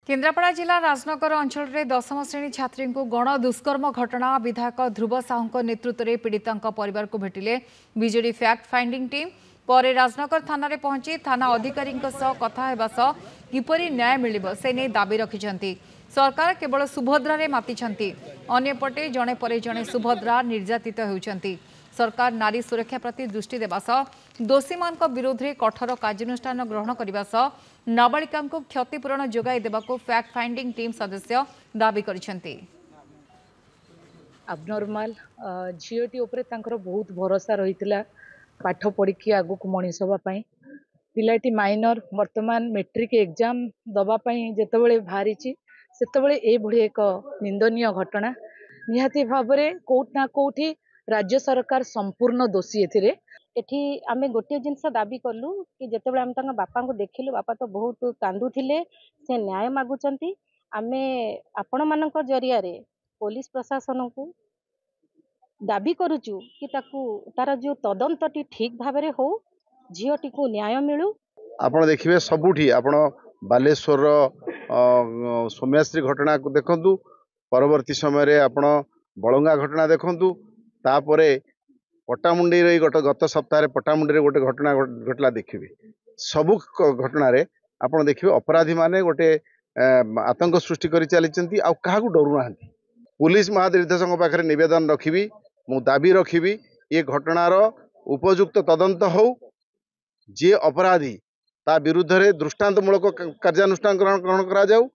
केन्द्रापड़ा जिला राजनगर अंचल में 10म श्रेणी छात्री को गण दुष्कर्म घटना विधायक ध्रुव साहू नेतृत्व में पीड़िता परिवार को भेटिले बीजेडी फैक्ट फाइंडिंग टीम पर राजनगर थाना पहुंची थाना अधिकारी कथा किपरि न्याय मिलिब से नहीं दाबी रखिंट सरकार केवल सुभद्रा मातिंट अंपटे जड़े पर जड़े सुभद्रा निर्यातित होती सरकार नारी सुरक्षा प्रति दृष्टि देवा दोषी मान विरोध में कठोर कार्यानुष्ठान ग्रहण करने नाबालिका क्षतिपूरण जोगाई देवाक फैक्ट फाइंडिंग टीम सदस्य दाबी करिसेंती। अबनॉर्मल झीटी उपरे तांकर बहुत भरोसा रही पाठ पढ़ी आगु को मनीष हाँपाई पिलाटी माइनर वर्तमान मैट्रिक एग्जाम दवापाई जितेबाला बाहरी से एक निंदनीय घटना निहाती भाव में कोठना कोठी राज्य सरकार संपूर्ण दोषी एठी आमे गोटे जिनस दाबी कलु कि जेतेबेले आम तांगा बापा को देखिलु बापा तो बहुत कांदुथिले से न्याय मागुचंती आमे आपण मानक जरिया रे पुलिस प्रशासन को दाबी करूचु कि ताकू तार जो तदंतटी ठीक भाव में हो झीटी को न्याय मिलू। आपण देखिए सबुठी आपण बालेश्वर सौम्याश्री घटना को देखंतु परवर्ती समय रे आपण बलंगा घटना देखंतु तापरे पट्टामुंडी गत सप्ताह पट्टामुंडी गोटे घटना घटला देखिए सबु घटना रे आपण देखिए अपराधी माने गोटे आतंक सृष्टि कर चली आ डरू ना पुलिस महानिर्देशक पाखे निवेदन रखी मु दाबी रखी ये घटनार उपयुक्त तदंत हो जे अपराधी ता विरुद्ध रे दृष्टांतमूलक कार्यानुष्ठान ग्रहण करा जाऊ